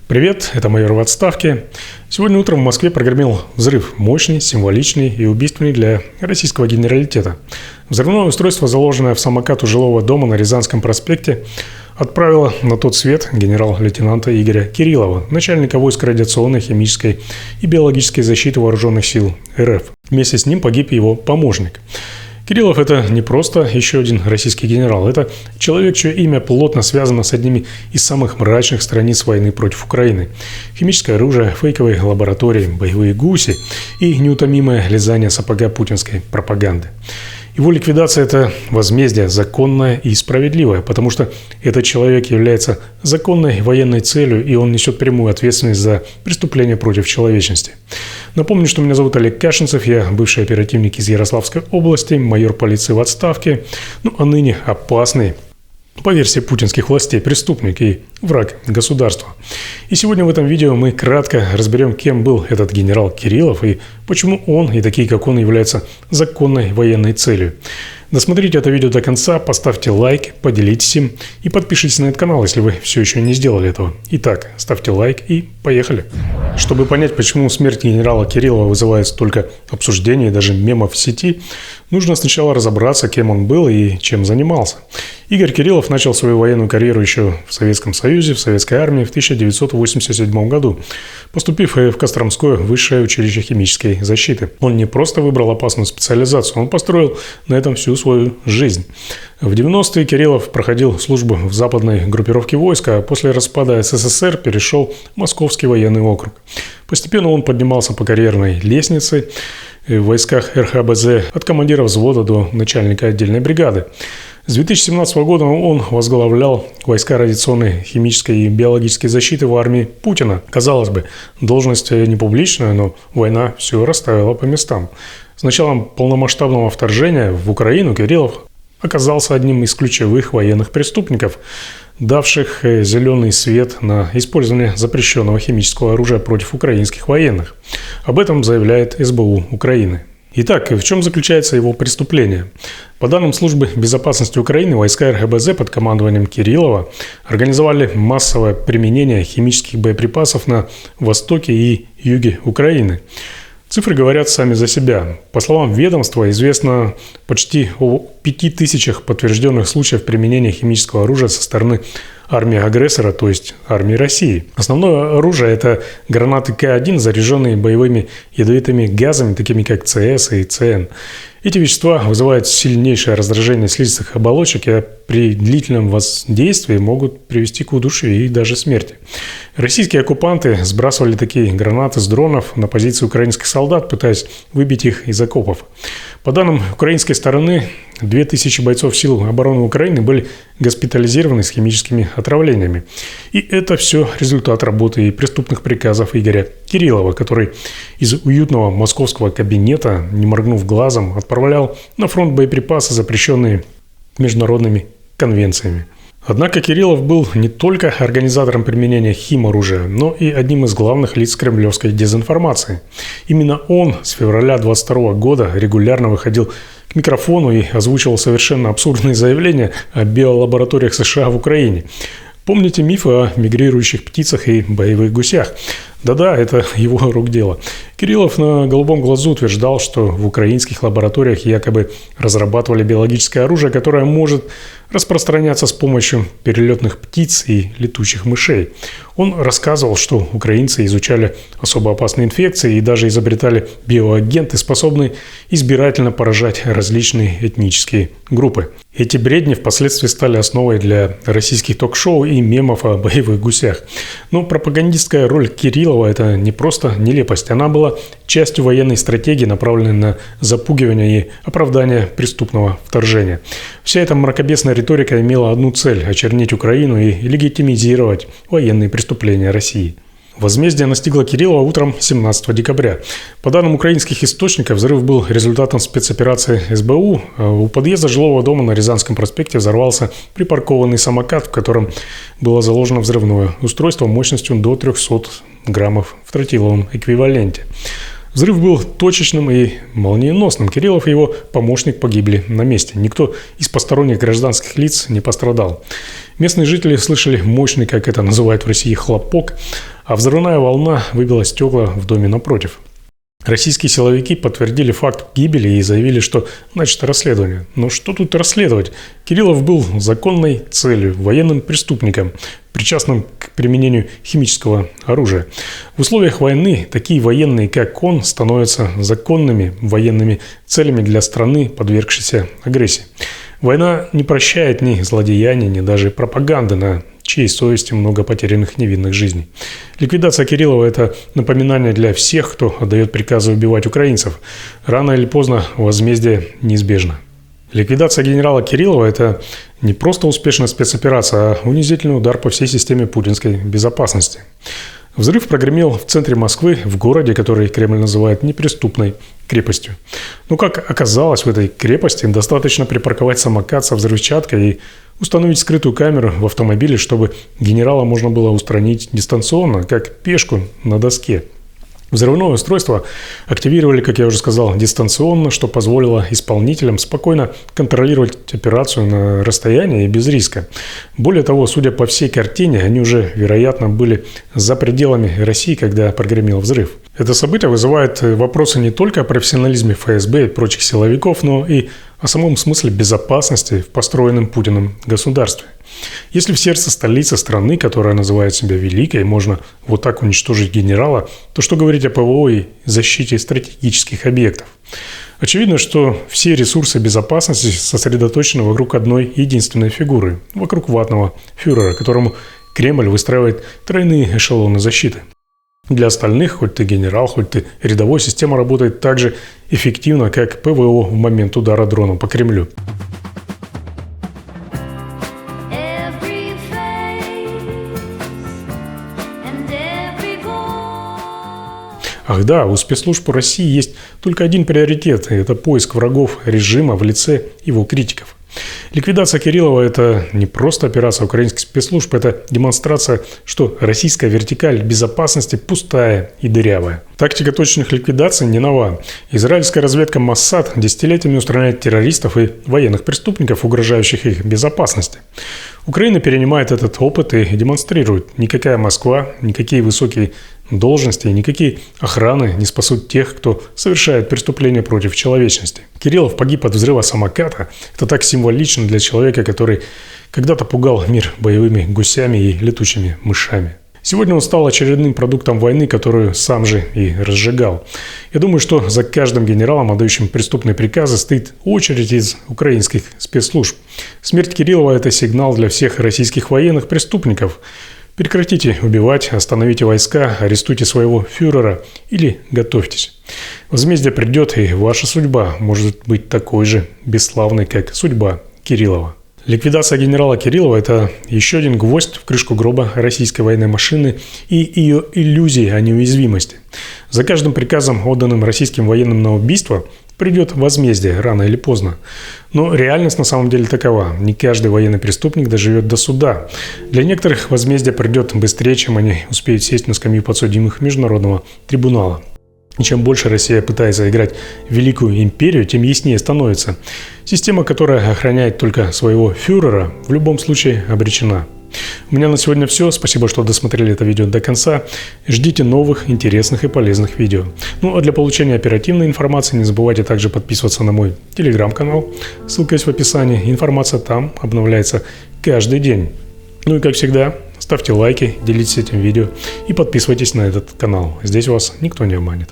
Привет, это майор в отставке. Сегодня утром в Москве прогремел взрыв, мощный, символичный и убийственный для российского генералитета. Взрывное устройство, заложенное в самокат у жилого дома на Рязанском проспекте, отправило на тот свет генерал-лейтенанта Игоря Кириллова, начальника войск радиационной, химической и биологической защиты вооруженных сил РФ. Вместе с ним погиб его помощник. Кириллов – это не просто еще один российский генерал, это человек, чье имя плотно связано с одними из самых мрачных страниц войны против Украины. Химическое оружие, фейковые лаборатории, боевые гуси и неутомимое лизание сапога путинской пропаганды. Его ликвидация – это возмездие законное и справедливое, потому что этот человек является законной военной целью, и он несет прямую ответственность за преступления против человечности. Напомню, что меня зовут Олег Кашинцев, я бывший оперативник из Ярославской области, майор полиции в отставке, а ныне опасный, по версии путинских властей, преступник и враг государства. И сегодня в этом видео мы кратко разберем, кем был этот генерал Кириллов и почему он и такие, как он, являются законной военной целью. Досмотрите это видео до конца, поставьте лайк, поделитесь им и подпишитесь на этот канал, если вы все еще не сделали этого. Итак, ставьте лайк и поехали. Чтобы понять, почему смерть генерала Кириллова вызывает столько обсуждений и даже мемов в сети, нужно сначала разобраться, кем он был и чем занимался. Игорь Кириллов начал свою военную карьеру еще в Советском Союзе, в Советской армии в 1987 году, поступив в Костромское высшее училище химической защиты. Он не просто выбрал опасную специализацию, он построил на этом всю свою жизнь. В 90-е Кириллов проходил службу в западной группировке войск, а после распада СССР перешел в Московский военный округ. Постепенно он поднимался по карьерной лестнице в войсках РХБЗ от командира взвода до начальника отдельной бригады. С 2017 года он возглавлял войска радиационной, химической и биологической защиты в армии Путина. Казалось бы, должность не публичная, но война все расставила по местам. С началом полномасштабного вторжения в Украину Кириллов оказался одним из ключевых военных преступников, давших зеленый свет на использование запрещенного химического оружия против украинских военных. Об этом заявляет СБУ Украины. Итак, в чем заключается его преступление? По данным Службы безопасности Украины, войска РХБЗ под командованием Кириллова организовали массовое применение химических боеприпасов на востоке и юге Украины. Цифры говорят сами за себя. По словам ведомства, известно почти о 5000 подтвержденных случаев применения химического оружия со стороны армии агрессора, то есть армии России. Основное оружие – это гранаты К1, заряженные боевыми ядовитыми газами, такими как ЦС и ЦН. Эти вещества вызывают сильнейшее раздражение слизистых оболочек и при длительном воздействии могут привести к удушью и даже смерти. Российские оккупанты сбрасывали такие гранаты с дронов на позиции украинских солдат, пытаясь выбить их из окопов. По данным украинской стороны, 2000 бойцов сил обороны Украины были госпитализированы с химическими отравлениями. И это все результат работы и преступных приказов Игоря Кириллова, который из уютного московского кабинета, не моргнув глазом, отправлял на фронт боеприпасы, запрещенные международными конвенциями. Однако Кириллов был не только организатором применения химоружия, но и одним из главных лиц кремлевской дезинформации. Именно он с февраля 2022 года регулярно выходил к микрофону и озвучивал совершенно абсурдные заявления о биолабораториях США в Украине. Помните мифы о мигрирующих птицах и боевых гусях? Да-да, это его рук дело. Кириллов на голубом глазу утверждал, что в украинских лабораториях якобы разрабатывали биологическое оружие, которое может распространяться с помощью перелетных птиц и летучих мышей. Он рассказывал, что украинцы изучали особо опасные инфекции и даже изобретали биоагенты, способные избирательно поражать различные этнические группы. Эти бредни впоследствии стали основой для российских ток-шоу и мемов о боевых гусях. Но пропагандистская роль Кириллова – это не просто нелепость, она была частью военной стратегии, направленной на запугивание и оправдание преступного вторжения. Вся эта мракобесная риторика имела одну цель – очернить Украину и легитимизировать военные преступления России. Возмездие настигло Кириллова утром 17 декабря. По данным украинских источников, взрыв был результатом спецоперации СБУ. У подъезда жилого дома на Рязанском проспекте взорвался припаркованный самокат, в котором было заложено взрывное устройство мощностью до 300 граммов в тротиловом эквиваленте. Взрыв был точечным и молниеносным. Кириллов и его помощник погибли на месте. Никто из посторонних гражданских лиц не пострадал. Местные жители слышали мощный, как это называют в России, хлопок, а взрывная волна выбила стекла в доме напротив. Российские силовики подтвердили факт гибели и заявили, что начато расследование. Но что тут расследовать? Кириллов был законной целью, военным преступником, причастным к применению химического оружия. В условиях войны такие военные, как он, становятся законными военными целями для страны, подвергшейся агрессии. Война не прощает ни злодеяний, ни даже пропаганды, на чьей совести много потерянных невинных жизней. Ликвидация Кириллова – это напоминание для всех, кто отдает приказы убивать украинцев. Рано или поздно возмездие неизбежно. Ликвидация генерала Кириллова – это не просто успешная спецоперация, а унизительный удар по всей системе путинской безопасности. Взрыв прогремел в центре Москвы, в городе, который Кремль называет неприступной крепостью. Но, как оказалось, в этой крепости достаточно припарковать самокат со взрывчаткой и установить скрытую камеру в автомобиле, чтобы генерала можно было устранить дистанционно, как пешку на доске. Взрывное устройство активировали, как я уже сказал, дистанционно, что позволило исполнителям спокойно контролировать операцию на расстоянии и без риска. Более того, судя по всей картине, они уже, вероятно, были за пределами России, когда прогремел взрыв. Это событие вызывает вопросы не только о профессионализме ФСБ и прочих силовиков, но и о самом смысле безопасности в построенном Путиным государстве. Если в сердце столицы страны, которая называет себя великой, можно вот так уничтожить генерала, то что говорить о ПВО и защите стратегических объектов? Очевидно, что все ресурсы безопасности сосредоточены вокруг одной единственной фигуры – вокруг ватного фюрера, которому Кремль выстраивает тройные эшелоны защиты. Для остальных, хоть ты генерал, хоть ты рядовой, система работает так же эффективно, как ПВО в момент удара дроном по Кремлю. Ах да, у спецслужб России есть только один приоритет – это поиск врагов режима в лице его критиков. Ликвидация Кириллова – это не просто операция украинских спецслужб, это демонстрация, что российская вертикаль безопасности пустая и дырявая. Тактика точных ликвидаций не нова. Израильская разведка Моссад десятилетиями устраняет террористов и военных преступников, угрожающих их безопасности. Украина перенимает этот опыт и демонстрирует: никакая Москва, никакие высокие должности, никакие охраны не спасут тех, кто совершает преступления против человечности. Кириллов погиб от взрыва самоката. Это так символично для человека, который когда-то пугал мир боевыми гусями и летучими мышами. Сегодня он стал очередным продуктом войны, которую сам же и разжигал. Я думаю, что за каждым генералом, отдающим преступные приказы, стоит очередь из украинских спецслужб. Смерть Кириллова – это сигнал для всех российских военных преступников. Прекратите убивать, остановите войска, арестуйте своего фюрера или готовьтесь. Возмездие придет, и ваша судьба может быть такой же бесславной, как судьба Кириллова. Ликвидация генерала Кириллова – это еще один гвоздь в крышку гроба российской военной машины и ее иллюзии о неуязвимости. За каждым приказом, отданным российским военным на убийство, придет возмездие рано или поздно. Но реальность на самом деле такова. Не каждый военный преступник доживет до суда. Для некоторых возмездие придет быстрее, чем они успеют сесть на скамью подсудимых Международного трибунала. И чем больше Россия пытается играть в великую империю, тем яснее становится: система, которая охраняет только своего фюрера, в любом случае обречена. У меня на сегодня все. Спасибо, что досмотрели это видео до конца. Ждите новых, интересных и полезных видео. Ну а для получения оперативной информации не забывайте также подписываться на мой телеграм-канал. Ссылка есть в описании. Информация там обновляется каждый день. Ну и как всегда, ставьте лайки, делитесь этим видео и подписывайтесь на этот канал. Здесь вас никто не обманет.